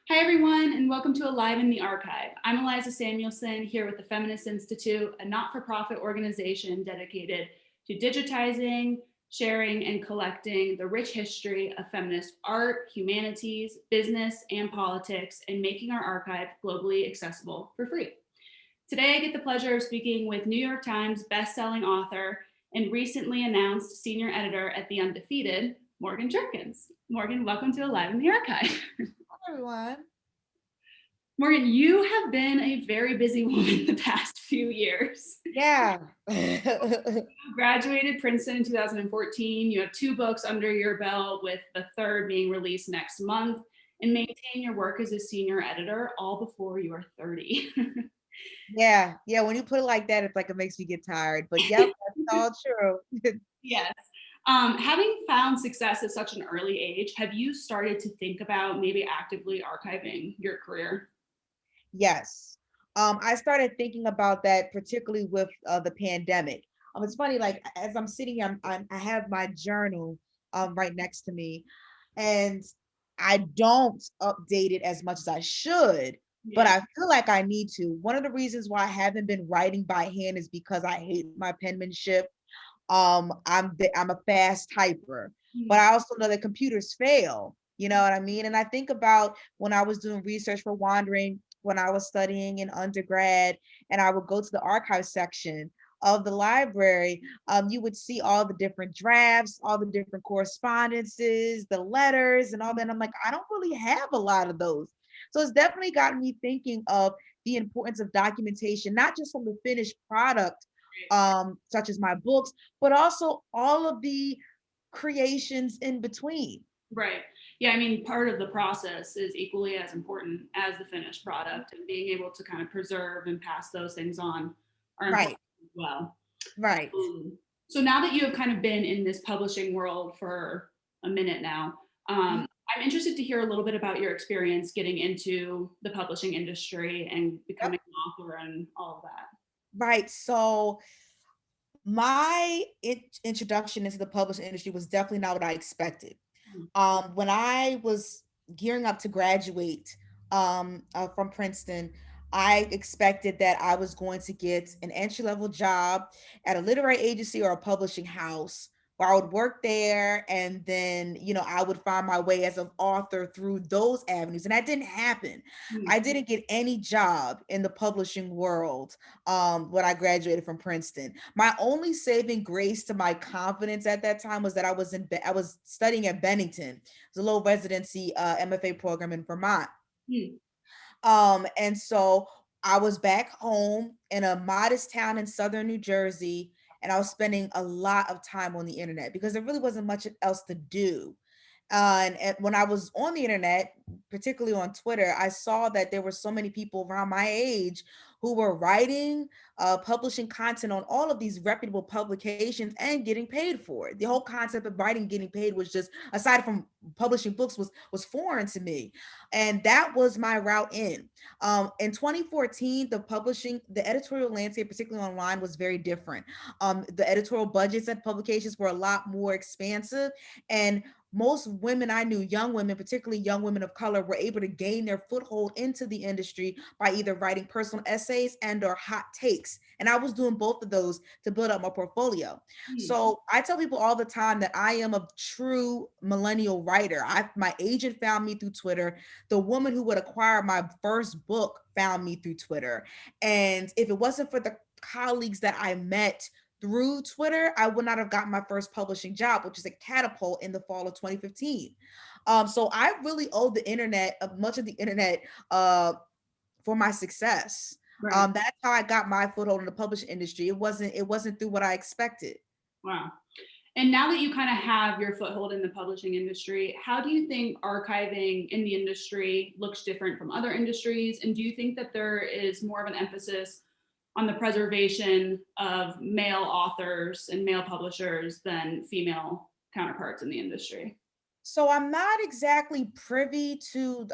Hi, everyone, and welcome to Alive in the Archive. I'm Eliza Samuelson here with the Feminist Institute, a not-for-profit organization dedicated to digitizing, sharing, and collecting the rich history of feminist art, humanities, business, and politics, and making our archive globally accessible for free. Today, I get the pleasure of speaking with New York Times bestselling author and recently announced senior editor at the Undefeated, Morgan Jerkins. Morgan, welcome to Alive in the Archive. Hi, everyone. Morgan, you have been a very busy woman the past few years. Yeah. You graduated Princeton in 2014. You have 2 books under your belt, with the third being released next month, and maintain your work as a senior editor all before you are 30. Yeah. Yeah. When you put it like that, it's like it makes me get tired. But yep, that's all true. Yes. Having found success at such an early age, have you started to think about maybe actively archiving your career? Yes. I started thinking about that, particularly with the pandemic. It's funny, like as I'm sitting here, I have my journal right next to me, and I don't update it as much as I should, but Yeah. I feel like I need to. One of the reasons why I haven't been writing by hand is because I hate my penmanship. I'm a fast typer, but Mm. I also know that computers fail. You know what I mean? And I think about when I was doing research for Wandering, when I was studying in undergrad, and I would go to the archive section of the library. You would see all the different drafts, all the different correspondences, the letters, and all that. And I'm like, I don't really have a lot of those. So it's definitely gotten me thinking of the importance of documentation, not just from the finished product, such as my books, but also all of the creations in between. Right. Yeah, I mean, part of the process is equally as important as the finished product, and being able to kind of preserve and pass those things on are important Right, as well. right. So now that you have kind of been in this publishing world for a minute now, Mhm. I'm interested to hear a little bit about your experience getting into the publishing industry and Yep. becoming an author and all of that. Right. So my introduction into the publishing industry was definitely not what I expected. Mm. When I was gearing up to graduate from Princeton, I expected that I was going to get an entry level job at a literary agency or a publishing house where I would work there, and then I would find my way as an author through those avenues. And that didn't happen. Mm. I didn't get any job in the publishing world when I graduated from Princeton. My only saving grace to my confidence at that time was that I was studying at Bennington. It's a low residency MFA program in Vermont. Mm. And so I was back home in a modest town in southern New Jersey, and I was spending a lot of time on the internet because there really wasn't much else to do. And when I was on the internet, particularly on Twitter, I saw that there were so many people around my age who were writing, publishing content on all of these reputable publications and getting paid for it. The whole concept of writing, getting paid was just, aside from publishing books, was foreign to me, and that was my route in. In 2014, the editorial landscape, particularly online, was very different. The editorial budgets at publications were a lot more expansive, and most women I knew, young women, particularly young women of color, were able to gain their foothold into the industry by either writing personal essays and or hot takes. And I was doing both of those to build up my portfolio. Mm. So I tell people all the time that I am a true millennial writer. My agent found me through Twitter. The woman who would acquire my first book found me through Twitter. And if it wasn't for the colleagues that I met through Twitter, I would not have gotten my first publishing job, which is a Catapult, in the fall of 2015. So I really owe the internet, much of the internet, for my success. Right. That's how I got my foothold in the publishing industry. It wasn't through what I expected. Wow. And now that you kind of have your foothold in the publishing industry, how do you think archiving in the industry looks different from other industries? And do you think that there is more of an emphasis on the preservation of male authors and male publishers than female counterparts in the industry? So I'm not exactly privy to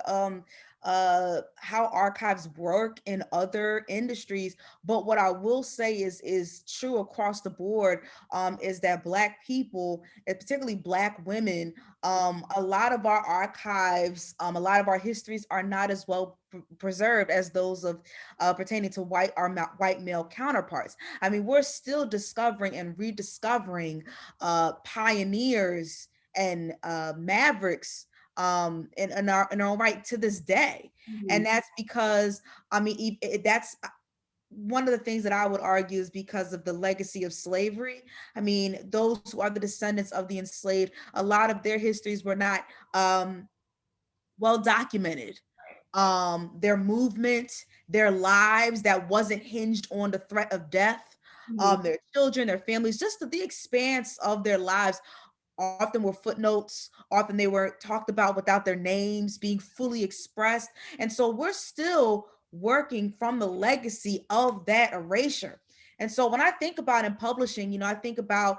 how archives work in other industries. But what I will say is true across the board, is that Black people, and particularly Black women, a lot of our archives, a lot of our histories are not as well preserved as those of pertaining to white male counterparts. I mean, we're still discovering and rediscovering pioneers and mavericks in our right to this day. And Mhm. that's because, I mean, that's one of the things that I would argue is because of the legacy of slavery. I mean, those who are the descendants of the enslaved, a lot of their histories were not well documented. Their movement, their lives that wasn't hinged on the threat of death, Mhm. their children, their families, just the expanse of their lives often were footnotes, often they were talked about without their names being fully expressed. And so we're still working from the legacy of that erasure. And so when I think about in publishing, I think about,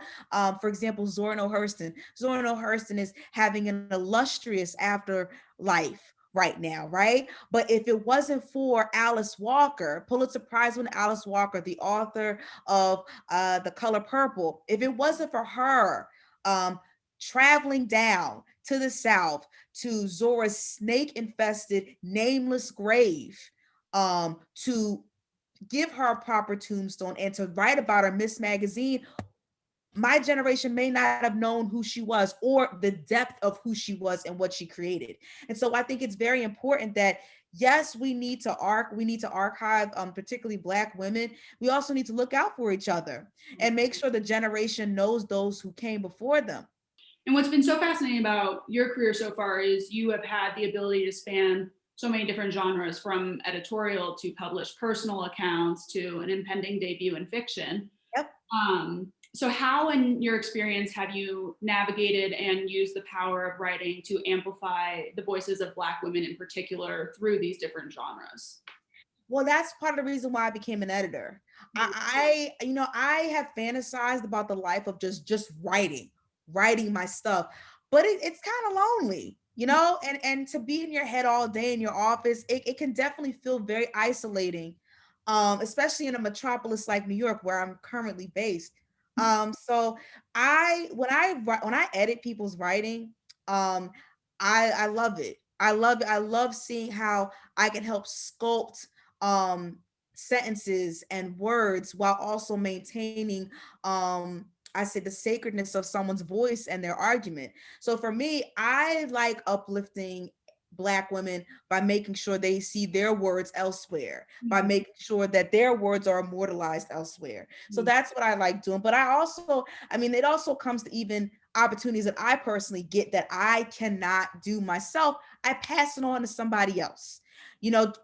for example, Zora Neale Hurston. Zora Neale Hurston is having an illustrious afterlife right now, right? But if it wasn't for Alice Walker, Pulitzer Prize winner Alice Walker, the author of The Color Purple, if it wasn't for her, um, traveling down to the South to Zora's snake infested, nameless grave, to give her a proper tombstone and to write about her, Miss Magazine, my generation may not have known who she was or the depth of who she was and what she created. And so I think it's very important that yes, we need to archive, particularly Black women. We also need to look out for each other and make sure the generation knows those who came before them. And what's been so fascinating about your career so far is you have had the ability to span so many different genres, from editorial to published personal accounts to an impending debut in fiction. Yep. So how, in your experience, have you navigated and used the power of writing to amplify the voices of Black women in particular through these different genres? Well, that's part of the reason why I became an editor. I have fantasized about the life of just writing my stuff, but it's kind of lonely, and to be in your head all day in your office, it can definitely feel very isolating, especially in a metropolis like New York, where I'm currently based. So when I edit people's writing, um, I love it. I love it. I love seeing how I can help sculpt um sentences and words while also maintaining I say the sacredness of someone's voice and their argument. So for me, I like uplifting Black women by making sure they see their words elsewhere, by Mhm. making sure that their words are immortalized elsewhere. So Mhm. that's what I like doing. But I mean, it also comes to even opportunities that I personally get that I cannot do myself. I pass it on to somebody else,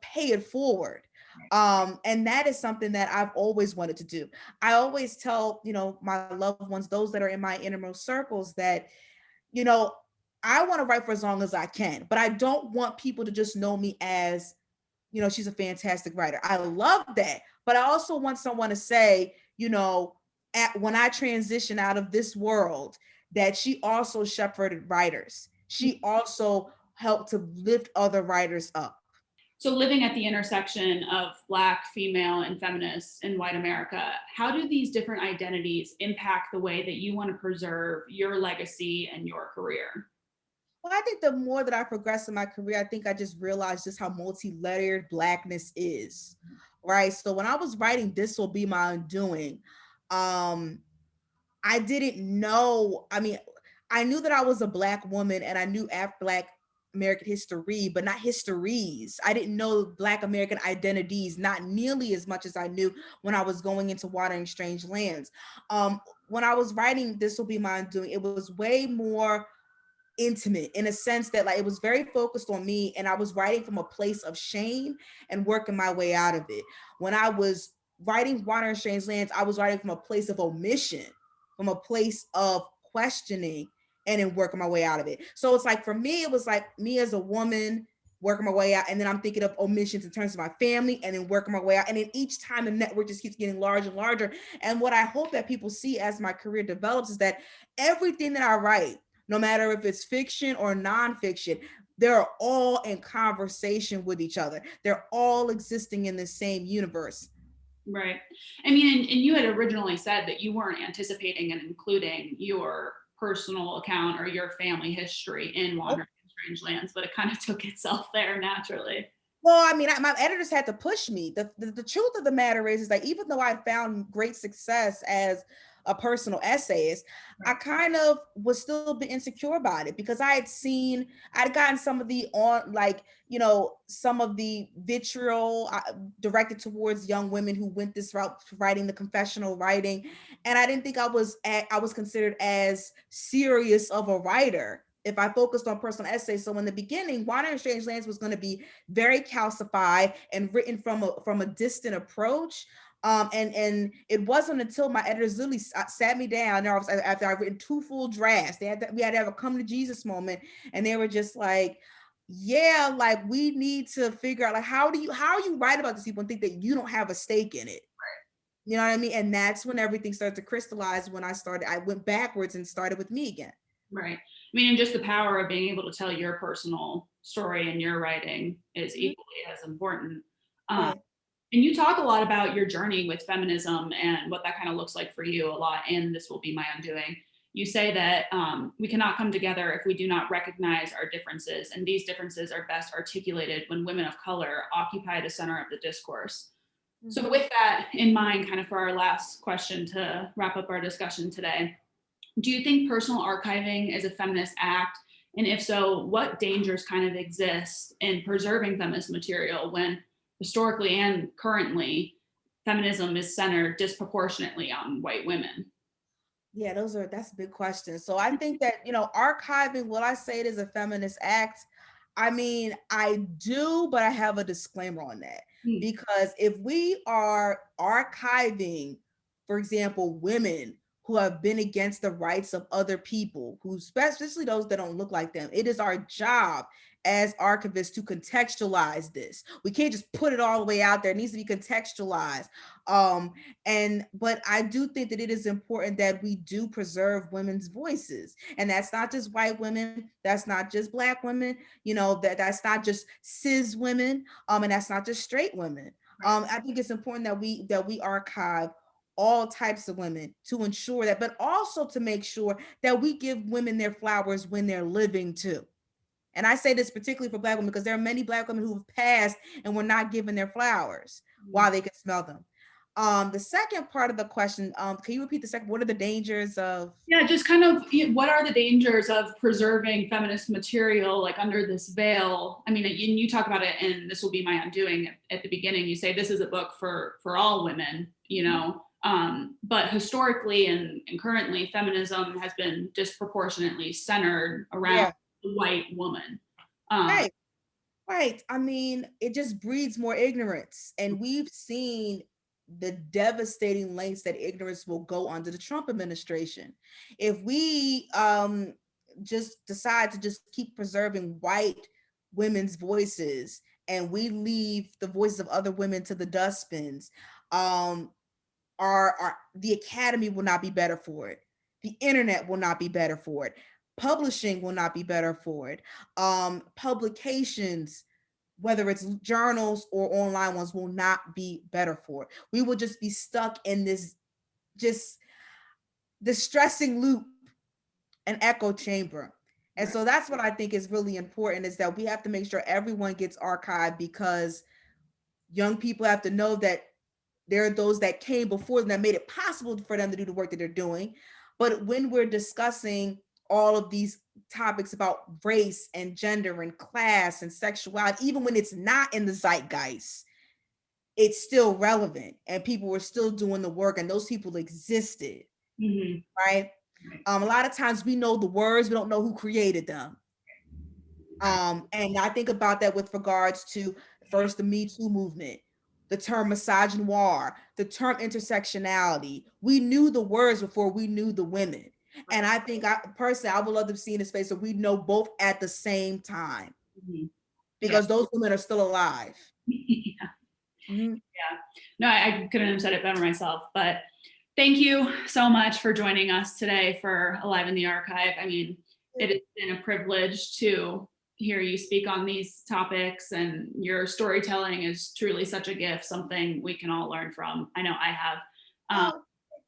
pay it forward. And that is something that I've always wanted to do. I always tell, my loved ones, those that are in my innermost circles, that, you know, I want to write for as long as I can, but I don't want people to just know me as, she's a fantastic writer. I love that. But I also want someone to say, when I transition out of this world, that she also shepherded writers. She also helped to lift other writers up. So, living at the intersection of Black, female, and feminists in white America, how do these different identities impact the way that you want to preserve your legacy and your career? Well, I think the more that I progress in my career, I think I just realized just how multi-layered Blackness is. Right. So when I was writing This Will Be My Undoing, um, I didn't know. I mean, I knew that I was a Black woman and I knew Black American history, but not histories. I didn't know Black American identities, not nearly as much as I knew when I was going into Watering Strange Lands. When I was writing This Will Be My Undoing, it was way more intimate in a sense that like it was very focused on me and I was writing from a place of shame and working my way out of it. When I was writing Water in Strange Lands, I was writing from a place of omission, from a place of questioning and then working my way out of it. So it's like for me, it was like me as a woman working my way out. And then I'm thinking of omissions in terms of my family and then working my way out. And then each time the network just keeps getting larger and larger. And what I hope that people see as my career develops is that everything that I write, no matter if it's fiction or nonfiction, they're all in conversation with each other. They're all existing in the same universe. Right. I mean, and you had originally said that you weren't anticipating and including your personal account or your family history in Wandering in Strange Lands, but it kind of took itself there naturally. Well, I mean, my editors had to push me. The truth of the matter is that even though I found great success as a personal essayist, I Right. kind of was still a bit insecure about it because I'd gotten some of the some of the vitriol directed towards young women who went this route, writing the confessional writing, and I didn't think I was considered as serious of a writer if I focused on personal essays. So in the beginning, Wandering in Strange Lands was going to be very calcified and written from a distant approach. And it wasn't until my editors literally sat me down after I'd written 2 full drafts. We had to have a come to Jesus moment, and they were just like, "Yeah, like we need to figure out like how are you write about these people and think that you don't have a stake in it." You know what I mean? And that's when everything started to crystallize. When I went backwards and started with me again. Right. I mean, and just the power of being able to tell your personal story in your writing is Mhm. equally as important. Um, Right. and you talk a lot about your journey with feminism and what that kind of looks like for you a lot in This Will Be My Undoing. You say that we cannot come together if we do not recognize our differences, and these differences are best articulated when women of color occupy the center of the discourse. So, Mhm. with that in mind, kind of for our last question to wrap up our discussion today, do you think personal archiving is a feminist act? And if so, what dangers kind of exist in preserving feminist material when historically and currently feminism is centered disproportionately on white women? Yeah, that's a big question. So I think that, archiving, will I say it is a feminist act? I mean, I do, but I have a disclaimer on that. Hmm. Because if we are archiving, for example, women who have been against the rights of other people, especially those that don't look like them, it is our job as archivists to contextualize this. We can't just put it all the way out there. It needs to be contextualized. Um, but I do think that it is important that we do preserve women's voices, and that's not just white women, that's not just Black women, that's not just cis women, and that's not just straight women. Right. I think it's important that we archive all types of women to ensure that, but also to make sure that we give women their flowers when they're living too. And I say this particularly for Black women because there are many Black women who have passed and were not given their flowers while they could smell them. The second part of the question, can you repeat the second? What are the dangers of? Yeah, just kind of what are the dangers of preserving feminist material like under this veil? I mean, you talk about it in This Will Be My Undoing at the beginning. You say this is a book for all women, but historically and currently, feminism has been disproportionately centered around Yeah, the white woman. Um, right, right. I mean, it just breeds more ignorance, and we've seen the devastating lengths that ignorance will go under the Trump administration. If we just decide to just keep preserving white women's voices and we leave the voices of other women to the dustbins, um, our the academy will not be better for it. The internet will not be better for it. Publishing will not be better for it. Publications, whether it's journals or online ones, will not be better for it. We will just be stuck in this just distressing loop, an echo chamber. And right. so that's what I think is really important, is that we have to make sure everyone gets archived, because young people have to know that there are those that came before them that made it possible for them to do the work that they're doing. But when we're discussing all of these topics about race and gender and class and sexuality, even when it's not in the zeitgeist, it's still relevant and people were still doing the work and those people existed, Mhm. right? Right. A lot of times we know the words, we don't know who created them. Right. And I think about that with regards to first the Me Too movement, the term misogynoir, the term intersectionality. We knew the words before we knew the women. And I think I would love to see in a space where we know both at the same time, Mhm. Yeah. because those women are still alive. Yeah. Mhm. Yeah. No, I couldn't have said it better myself, but thank you so much for joining us today for Alive in the Archive. I mean, it has been a privilege to hear you speak on these topics, and your storytelling is truly such a gift, something we can all learn from. I know I have. Oh,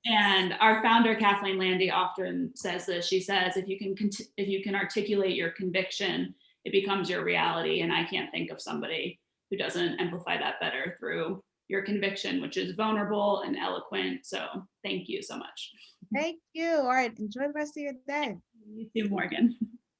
And our founder, Kathleen Landy, often says this. She says, if you can articulate your conviction, it becomes your reality. And I can't think of somebody who doesn't amplify that better through your conviction, which is vulnerable and eloquent. So thank you so much. thank you. All right, enjoy the rest of your day. You too, Morgan.